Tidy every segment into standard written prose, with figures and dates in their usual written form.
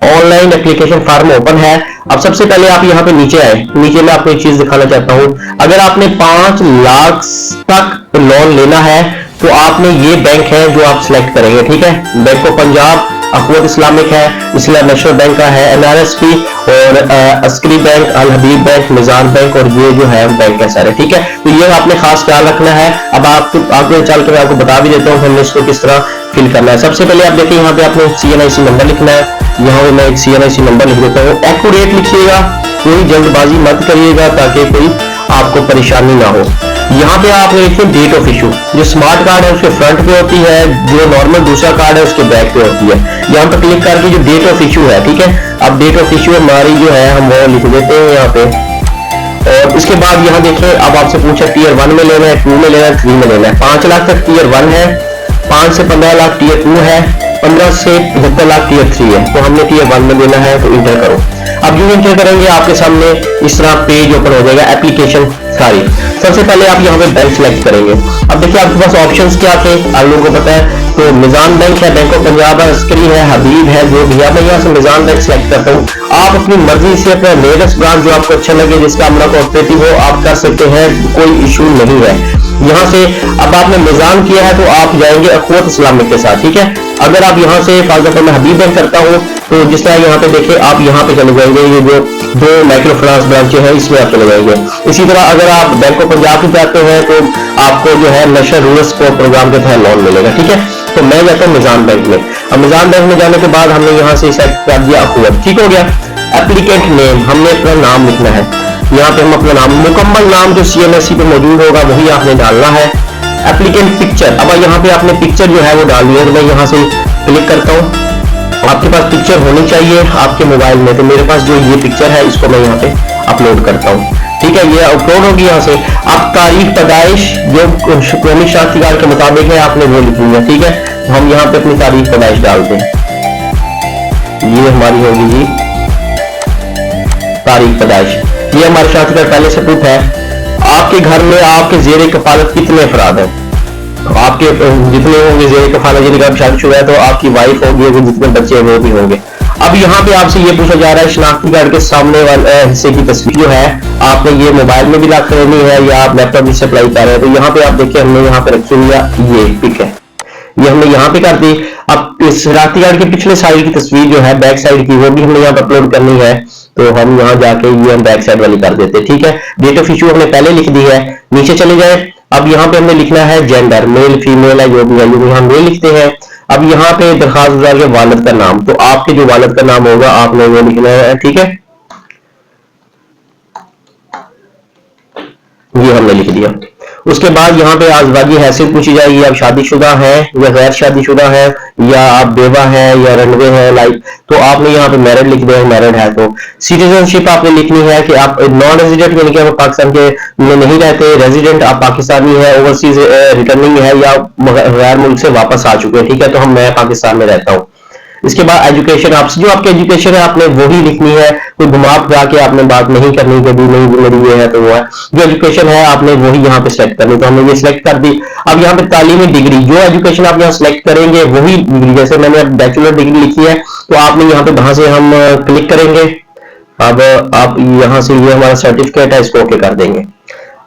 Online application form open है। अब सबसे पहले आप यहाँ पे नीचे आए, नीचे मैं आपको एक चीज दिखाना चाहता हूँ। अगर आपने 5 लाख तक लोन लेना है तो आपने ये बैंक है जो आप सिलेक्ट करेंगे, ठीक है। बैंक ऑफ पंजाब, अखवत इस्लामिक है, इस्लाम नेशनल बैंक का है, एनआरएसपी और अस्करी बैंक, अल हबीब बैंक, मिजान बैंक और ये जो है बैंक है सारे, ठीक है। तो ये आपने खास ख्याल रखना है। अब आगे चल के मैं आपको बता भी देता हूँ हमने इसको किस तरह फिल करना है। सबसे पहले आप देखिए यहाँ पे आपने CNIC नंबर लिखना है। यहाँ पे मैं एक CNIC नंबर लिख देता हूँ। एक्यूरेट लिखिएगा, कोई जल्दबाजी मत करिएगा ताकि कोई आपको परेशानी ना हो। यहाँ पे आपने लिखिए डेट ऑफ इशू। जो स्मार्ट कार्ड है उसके फ्रंट पे होती है, जो नॉर्मल दूसरा कार्ड है उसके बैक पे होती है। यहाँ पर क्लिक करके जो डेट ऑफ इशू है, ठीक है। अब डेट ऑफ इशू हमारी जो है हम वो लिख देते हैं यहाँ पे। और इसके बाद यहाँ देखिए अब आपसे पूछा टीयर 1 में लेना है, 2 में लेना है, 3 में लेना है। 5 लाख तक टीयर 1 है, 5 से 15 लाख टीयर 2 है, 15 से 75 लाख टीयर 3 है। तो हमने टीयर 1 में लेना है तो इंटर करो। अब जो इंटर करेंगे आपके सामने इस तरह पेज ओपन हो जाएगा, एप्लीकेशन सारी। सबसे पहले आप यहाँ पे बैंक सिलेक्ट करेंगे। अब देखिए आपके पास ऑप्शंस क्या थे, आप लोगों को पता है। तो मिजान बैंक है, बैंक ऑफ पंजाब है, अस्करी है, हबीब है, जो भी है। मैं यहाँ से मिजान बैंक सिलेक्ट करता हूँ। आप अपनी मर्जी से अपना नियरेस्ट ब्रांच जो आपको अच्छा लगे, जिसका अपना कोऑपरेटिव हो, आप कर सकते हैं, कोई इशू नहीं है। यहाँ से अब आपने मिजान किया है तो आप जाएंगे अखवत इस्लामिक के साथ, ठीक है। अगर आप यहाँ से फॉर एग्जाम्पल मैं हबीब बैंक करता हूँ तो जिस तरह यहाँ पे देखिए आप यहाँ पे चले जाएंगे, ये जो 2 माइक्रो फाइनेंस ब्रांचें हैं इसमें आप चले जाएंगे। इसी तरह अगर आप बैंक ऑफ पंजाब की जाते हैं तो आपको जो है नेशनल रूरल सपोर्ट प्रोग्राम के तहत लोन मिलेगा, ठीक है। तो मैं जाता हूँ मिजान बैंक में। अब मिजान बैंक में जाने के बाद हमने यहाँ से सेट कर दिया अखवत, ठीक हो गया। एप्लीकेंट नेम, हमने अपना नाम लिखना है। यहाँ पे हम अपना नाम, मुकम्मल नाम जो CNSE पे मौजूद होगा वही आपने डालना है। एप्लीकेंट पिक्चर, अब यहाँ पे आपने पिक्चर जो है वो डालनी है। तो मैं यहाँ से क्लिक करता हूँ। आपके पास पिक्चर होनी चाहिए आपके मोबाइल में। तो मेरे पास जो ये पिक्चर है इसको मैं यहाँ पे अपलोड करता हूँ, ठीक है। ये अपलोड होगी यहाँ से। अब तारीख पैदाइश जो कौमी शनाख्ती कार्ड के मुताबिक है आपने वो लिखनी है, ठीक है। तो हम यहाँ पे अपनी तारीख पैदाइश डालते हैं। ये हमारी होगी जी तारीख पैदाइश। ये हमारे शनाख्ती कार्ड पहले से प्रूफ है। आपके घर में आपके जेर कफालत कितने अफराद हैं? आपके जितने होंगे जेर कफालत, जिनका अब शादीशुदा है तो आपकी वाइफ होगी, जितने बच्चे हैं वो भी होंगे। अब यहाँ पे आपसे ये पूछा जा रहा है शनाख्ती कार्ड के सामने वाले हिस्से की तस्वीर जो है आपने ये मोबाइल में भी रख लेनी है या आप लैपटॉप भी सप्लाई कर रहे हैं। तो यहाँ पे आप देखिए हमने यहाँ पे रखी हुई है ये पिक है, ये हमने यहाँ पे कर दी। अब इस शनाख्ती कार्ड के पिछले साइड की तस्वीर जो है बैक साइड की वो भी हमने यहाँ पे अपलोड करनी है। तो हम यहाँ जाके ये हम बैक साइड वाली कर देते हैं, ठीक है। डेट ऑफ इशू हमने पहले लिख दी है, नीचे चले जाए। अब यहाँ पे हमने लिखना है जेंडर, मेल फीमेल है जो भी है, जो हम मेल लिखते हैं। अब यहाँ पे दरखास्त गुजार के वालिद का नाम, तो आपके जो वालिद का नाम होगा आपने वो लिखना है, ठीक है। ये हमने लिख दिया। उसके बाद यहाँ पे आज़वाजी हैसियत पूछी जाएगी, आप शादीशुदा हैं या गैर शादीशुदा है या आप बेवा हैं या रनवे है लाइक। तो आपने यहाँ पे मैरिड लिख दिया, मैरिड है। तो सिटीजनशिप आपने लिखनी है कि आप नॉन रेजिडेंट यानी कि आप पाकिस्तान के में नहीं रहते, रेजिडेंट आप पाकिस्तानी है, ओवरसीज रिटर्निंग है या गैर मुल्क से वापस आ चुके हैं, ठीक है। तो मैं पाकिस्तान में रहता हूँ। इसके बाद एजुकेशन, आपसे जो आपकी एजुकेशन है आपने वही लिखनी है, कोई घुमा फिरा के आपने बात नहीं करनी कभी नहीं, मेरी ये है तो वो है। जो एजुकेशन है आपने वही यहाँ पे सेलेक्ट करनी, तो हमने ये सिलेक्ट कर दी। अब यहाँ पे तालीमी डिग्री, जो एजुकेशन आप यहाँ सिलेक्ट करेंगे वही डिग्री, जैसे मैंने बैचलर डिग्री लिखी है तो आपने यहाँ पे वहां से हम क्लिक करेंगे। अब आप यहाँ से ये हमारा सर्टिफिकेट है इसको ओके कर देंगे।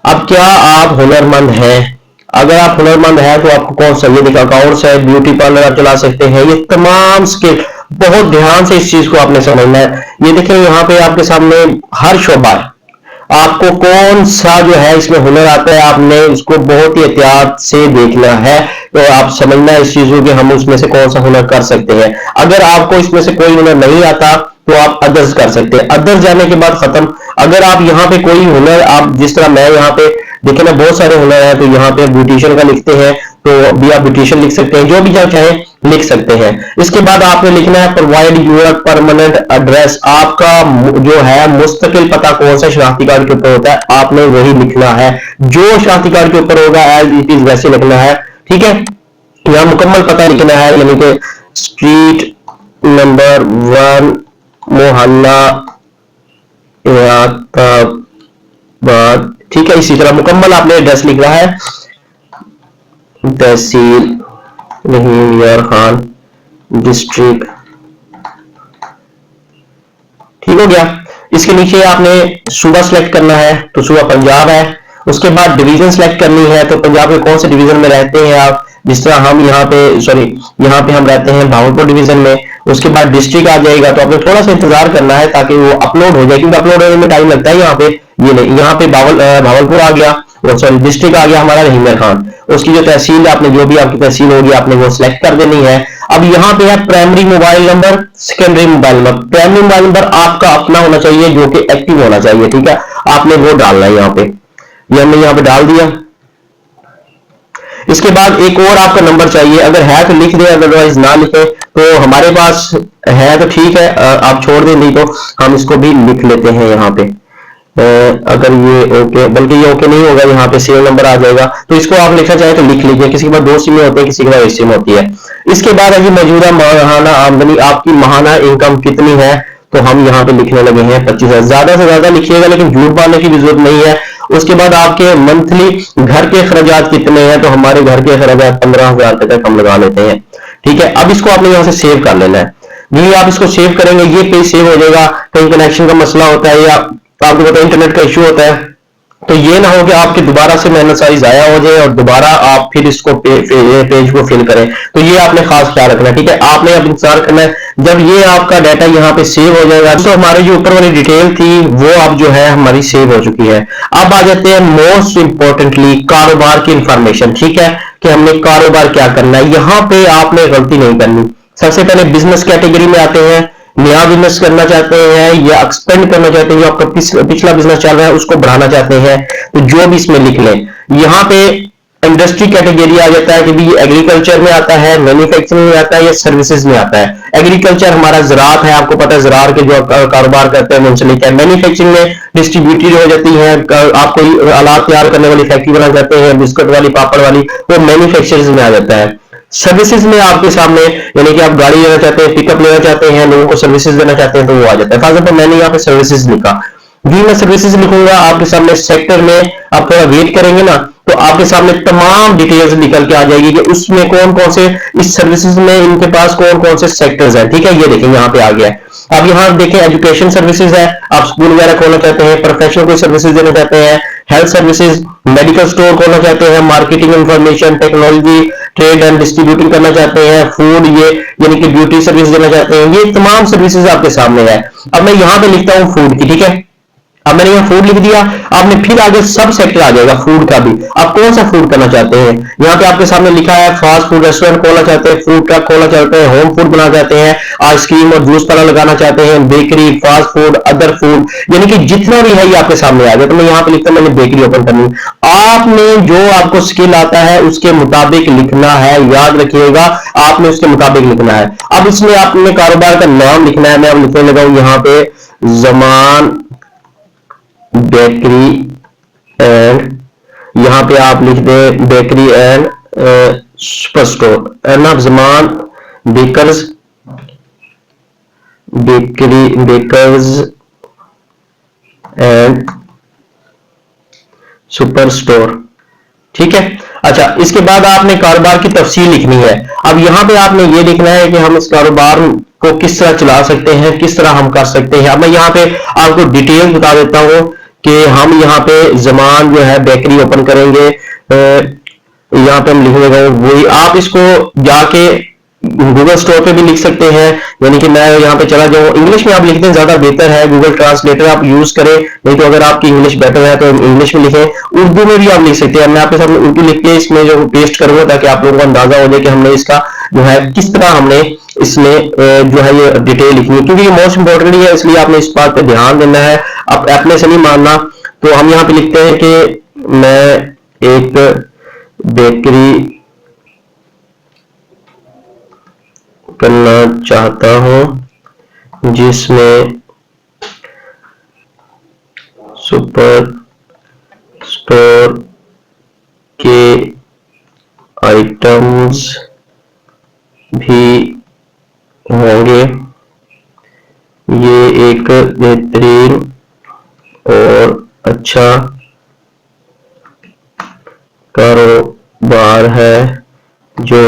अब क्या आप हुनरमंद हैं? अगर आप हुनरमंद है तो आपको कौन सा ये देखा, अकाउंट्स है, ब्यूटी पार्लर आप चला सकते हैं, ये तमाम स्किल बहुत ध्यान से इस चीज को आपने समझना है। ये देखें यहाँ पे आपके सामने हर शोबा, आपको कौन सा जो है इसमें हुनर आता है आपने इसको बहुत ही एहतियात से देखना है। तो आप समझना है इस चीज को कि हम उसमें से कौन सा हुनर कर सकते हैं। अगर आपको इसमें से कोई हुनर नहीं आता तो आप अदर्स कर सकते हैं, अदर्स जाने के बाद खत्म। अगर आप यहाँ पे कोई हुनर, आप जिस तरह मैं यहाँ पे देखिए ना बहुत सारे हुनर है, तो यहाँ पे ब्यूटिशियन का लिखते हैं तो भी आप ब्यूटिशियन लिख सकते हैं, जो भी चाहे लिख सकते हैं। इसके बाद आपने लिखना है प्रोवाइड यूर परमानेंट एड्रेस, आपका जो है मुस्तकिल पता कौन सा शनाख्ती कार्ड के ऊपर होता है आपने वही लिखना है, जो शनाख्ती कार्ड के ऊपर होगा एज इट इज वैसे लिखना है, ठीक है। यहाँ मुकम्मल पता लिखना है, यानी कि स्ट्रीट नंबर 1 मोहल्ला बाद, ठीक है। इसी तरह मुकम्मल आपने एड्रेस लिख रहा है, तहसील रहीम यार खान, डिस्ट्रिक्ट ठीक हो गया। इसके नीचे आपने सूबा सेलेक्ट करना है, तो सूबा पंजाब है। उसके बाद डिवीजन सेलेक्ट करनी है, तो पंजाब के कौन से डिवीजन में रहते हैं आप, जिस तरह हम यहाँ पे यहाँ पे हम रहते हैं भावलपुर डिवीजन में। उसके बाद डिस्ट्रिक्ट आ जाएगा, तो आपने थोड़ा सा इंतजार करना है ताकि वो अपलोड हो जाए, क्योंकि अपलोड होने में टाइम लगता है। यहाँ पे ये नहीं, यहाँ पे भावलपुर आ गया, डिस्ट्रिक्ट आ गया हमारा रहीमर खान। उसकी जो तहसील, आपने जो भी आपकी तहसील होगी आपने वो सिलेक्ट कर देनी है। अब यहाँ पे है primary mobile number, secondary mobile number. Primary mobile number आपका अपना होना चाहिए जो कि एक्टिव होना चाहिए, ठीक है, आपने वो डालना है यहाँ पे। ये हमने यहाँ पे डाल दिया। इसके बाद एक और आपका नंबर चाहिए, अगर है तो लिख दे, अदरवाइज ना लिखे। तो हमारे पास है तो ठीक है, आप छोड़ दें, नहीं तो हम इसको भी लिख लेते हैं यहाँ पे। अगर ये ओके, बल्कि ये ओके नहीं होगा, यहाँ पे सीरियल नंबर आ जाएगा, तो इसको आप लिखना चाहें तो लिख लीजिए। किसी के पास 2 सिमें होते हैं, किसी के पास 1 सिम होती है। इसके बाद अभी मौजूदा माहाना आमदनी, आपकी माहाना इनकम कितनी है, तो हम यहाँ पे लिखने लगे हैं 25,000। ज्यादा से ज्यादा लिखिएगा, लेकिन झूठ बोलने की भी जरूरत नहीं है। उसके बाद आपके मंथली घर के खर्चात कितने हैं, तो हमारे घर के खर्चात 15,000 तक हम लगा लेते हैं, ठीक है। अब इसको आपने यहाँ से सेव कर लेना है। ये आप इसको सेव करेंगे, ये पेज सेव हो जाएगा। कहीं कनेक्शन का मसला होता है या आपको पता है इंटरनेट का इश्यू होता है, तो ये ना हो कि आपके दोबारा से मेहनत सारी जाया हो जाए और दोबारा आप फिर इसको पेज को फिल करें। तो ये आपने खास ख्याल रखना है, ठीक है। आपने अब इंतजार करना है जब ये आपका डाटा यहाँ पे सेव हो जाएगा। तो हमारी जो ऊपर वाली डिटेल थी वो अब जो है हमारी सेव हो चुकी है। अब आ जाते हैं मोस्ट इंपॉर्टेंटली कारोबार की इंफॉर्मेशन, ठीक है, कि हमने कारोबार क्या करना है। यहाँ पे आपने गलती नहीं करनी। सबसे पहले बिजनेस कैटेगरी में आते हैं। नया बिजनेस करना चाहते हैं या एक्सपेंड करना चाहते हैं, जो आपका पिछला बिजनेस चल रहा है उसको बढ़ाना चाहते हैं, तो जो भी इसमें लिख लें। यहाँ पे इंडस्ट्री कैटेगरी आ जाता है कि भी एग्रीकल्चर में आता है, मैन्युफैक्चरिंग में आता है या सर्विसेज में आता है। एग्रीकल्चर हमारा ज़राअत है, आपको पता है ज़राअत के जो कारोबार करते हैं मुंसलिक है। मैन्युफैक्चरिंग में डिस्ट्रीब्यूटरी हो जाती है, आप कोई आलात तैयार करने वाली फैक्ट्री बना जाते हैं, बिस्कुट वाली, पापड़ वाली, वो मैन्युफैक्चरिंग में आ जाता है। सर्विसेज में आपके सामने, यानी कि आप गाड़ी लेना चाहते हैं, पिकअप लेना चाहते हैं, लोगों को सर्विसेज देना चाहते हैं, तो वो आ जाता है। फॉर एग्जाम्पल मैंने यहाँ पे सर्विसेज लिखा, भी मैं सर्विसेज लिखूंगा आपके सामने। सेक्टर में आप थोड़ा वेट करेंगे ना, तो आपके सामने तमाम डिटेल्स निकल के आ जाएगी कि उसमें कौन कौन से, इस सर्विसेज में इनके पास कौन कौन से सेक्टर्स हैं, ठीक है। ये देखें यहाँ पे आ गया है। अब यहाँ देखें एजुकेशन सर्विसेज है, आप स्कूल वगैरह खोलना चाहते हैं, प्रोफेशनल कोई सर्विसेज देना चाहते हैं, हेल्थ सर्विसेज, मेडिकल स्टोर खोलना चाहते हैं, marketing information technology, trade and distributing करना चाहते हैं, फूड, ये यानी कि ब्यूटी सर्विस देना चाहते हैं, ये तमाम सर्विसेज आपके सामने है। अब मैं यहाँ पे लिखता हूँ फूड की, ठीक है। अब मैंने यहाँ फूड लिख दिया, आपने फिर आगे सब सेक्टर आ जाएगा फूड का भी। आप कौन सा फूड करना चाहते हैं, यहाँ पे आपके सामने लिखा है फास्ट फूड रेस्टोरेंट खोलना चाहते हैं, फूड ट्रक खोलना चाहते हैं, होम फूड बनाना चाहते हैं, आइसक्रीम और जूस पार्लर लगाना चाहते हैं, bakery, fast food, other food, यानी कि जितना भी है ये आपके सामने आ गया। तो मैं यहाँ पे लिखता हूँ मैंने बेकरी ओपन करनी। आपने जो आपको स्किल आता है उसके मुताबिक लिखना है, याद रखिएगा, आपने उसके मुताबिक लिखना है। अब इसमें आपने कारोबार का नाम लिखना है। मैं अब लिखने लगा हूं यहाँ पे जमान बेकरी एंड, यहाँ पे आप लिख दें bakery and super store, and of Zaman bakers, bakers and super store, ठीक है। अच्छा, इसके बाद आपने कारोबार की तफसील लिखनी है। अब यहाँ पे आपने ये लिखना है कि हम इस कारोबार को किस तरह चला सकते हैं, किस तरह हम कर सकते हैं। अब मैं यहाँ पे आपको डिटेल बता देता हूँ कि हम यहाँ पे जमान जो है बेकरी ओपन करेंगे। यहाँ पे हम लिख देगा वही, आप इसको जाके गूगल स्टोर पे भी लिख सकते हैं, यानी कि मैं यहाँ पे चला जाऊँ। इंग्लिश में आप लिख दें ज्यादा बेहतर है, गूगल ट्रांसलेटर आप यूज करें, नहीं तो अगर आपकी इंग्लिश बेटर है तो इंग्लिश में लिखें। उर्दू में भी आप लिख सकते हैं। मैं आपके सामने उर्दू लिख के इसमें जो पेस्ट करूंगा ताकि आप लोगों को अंदाजा हो जाए कि हमने इसका जो है किस तरह हमने इसमें जो है ये डिटेल लिखनी है, क्योंकि ये मोस्ट इंपॉर्टेंट है, इसलिए आपने इस बात पे ध्यान देना है, आप अपने से नहीं मानना। तो हम यहाँ पे लिखते हैं कि मैं एक बेकरी करना चाहता हूं जिसमें सुपर स्टोर के आइटम्स भी होंगे। ये एक बेहतरीन और अच्छा कारोबार है जो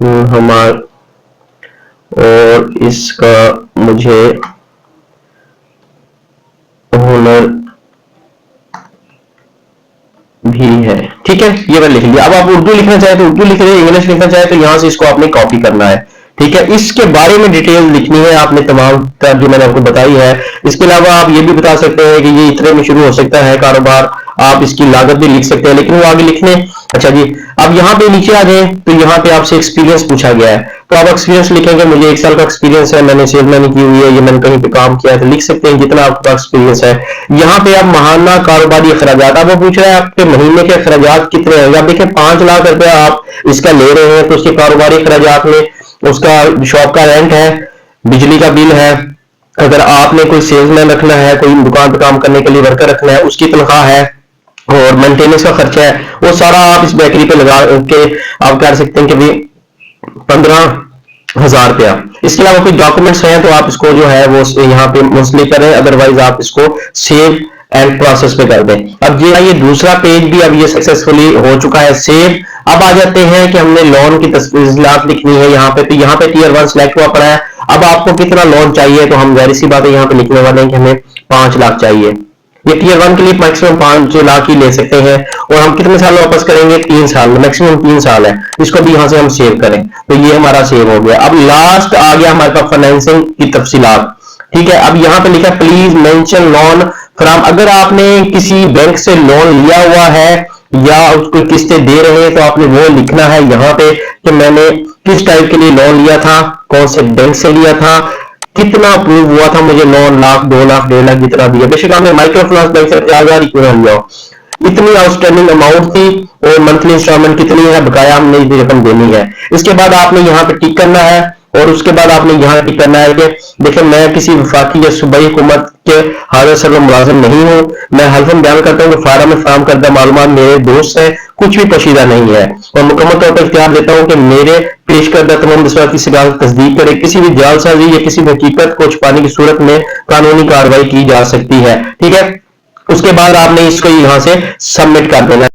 हमारा, और इसका मुझे ओनर भी है। ठीक है, ये मैंने लिख लिया। अब आप उर्दू लिखना चाहे तो उर्दू लिख रहे, इंग्लिश लिखना चाहे तो यहां से इसको आपने कॉपी करना है। ठीक है, इसके बारे में डिटेल लिखनी है आपने तमाम तरह जो मैंने आपको बताई है। इसके अलावा आप ये भी बता सकते हैं कि ये इतने में शुरू हो सकता है कारोबार, आप इसकी लागत भी लिख सकते हैं, लेकिन वो आगे लिखने। अच्छा जी, अब यहाँ पे नीचे आ जाए तो यहाँ पे आपसे एक्सपीरियंस पूछा गया है, तो आप एक्सपीरियंस लिखेंगे मुझे 1 साल का एक्सपीरियंस है, मैंने सेल्समैन की हुई है, ये मैंने कहीं पे काम किया है, तो लिख सकते हैं जितना आपका एक्सपीरियंस है। यहाँ पे आप महाना कारोबारी अखराजात, आप वो पूछ रहे हैं आपके महीने के अखराजात कितने हैं। आप देखिए 5 लाख रुपया आप इसका ले रहे हैं, तो उसके कारोबारी अखराजात में उसका शॉप का रेंट है, बिजली का बिल है, अगर आपने कोई सेल्समैन रखना है, कोई दुकान पर काम करने के लिए वर्कर रखना है, उसकी तनख्वाह है, और मेंटेनेंस का खर्चा है, वो सारा आप इस बेकरी पे लगा के आप कर सकते हैं कि भाई 15,000 रुपया। इसके अलावा कोई डॉक्यूमेंट्स हैं तो आप इसको जो है वो यहाँ पे मोस्टली करें, अदरवाइज आप इसको सेव एंड प्रोसेस पे कर दें। अब ये दूसरा पेज भी अब ये सक्सेसफुली हो चुका है सेव। अब आ जाते हैं कि हमने लोन की तफसीलात लिखनी है यहाँ पे, तो यहाँ पे टियर 1 सिलेक्ट हुआ पड़ा है। अब आपको कितना लोन चाहिए, तो हम जाहिर सी बात है यहाँ पे लिखने वाले हैं कि हमें 5 लाख चाहिए। ये टियर 1 के लिए मैक्सिमम 5 लाख ही ले सकते हैं, और हम कितने साल वापस करेंगे, 3 साल, मैक्सिमम 3 साल है। इसको भी यहां से हम सेव करें, तो ये हमारा सेव हो गया। अब लास्ट आ गया हमारे पास फाइनेंसिंग की तफसीलात। ठीक है, अब यहाँ पे लिखा प्लीज मेंशन लोन फ्रॉम, अगर आपने किसी बैंक से लोन लिया हुआ है या उसको किस्तें दे रहे हैं तो आपने वो लिखना है यहाँ पे कि मैंने किस टाइप के लिए लोन लिया था, कौन से बैंक से लिया था, कितना अप्रूव हुआ था मुझे, 9 लाख, 2 लाख, 1.5 लाख जितना दिया। बेशक आपने माइक्रो फाइनेंस बैंक से 50,000 क्यों ना लिया हो, इतनी आउटस्टैंडिंग अमाउंट थी और मंथली इंस्टॉलमेंट कितनी है, बकाया हमने ये रकम देनी है। इसके बाद आपने यहाँ पे टिक करना है, और उसके बाद आपने यहाँ टिक करना है कि देखिए मैं किसी वफाकी या सूबाई हुकूमत के हाजिर सर्व मुलाजिम नहीं हूँ, मैं हल्फन बयान करता हूँ कि फारा में फराहम करदा मालूमात मेरे दोस्त है, कुछ भी पोशीदा नहीं है, और मुकम्मल तौर पर इख्तियार देता हूँ कि मेरे पेश करदा तमाम दस्तावेज़ की सगावत तस्दीक करे, किसी भी जालसाजी या किसी भी हकीकत को छुपाने की सूरत में कानूनी कार्रवाई की जा सकती है। ठीक है, उसके बाद आपने इसको यहाँ से सबमिट कर देना।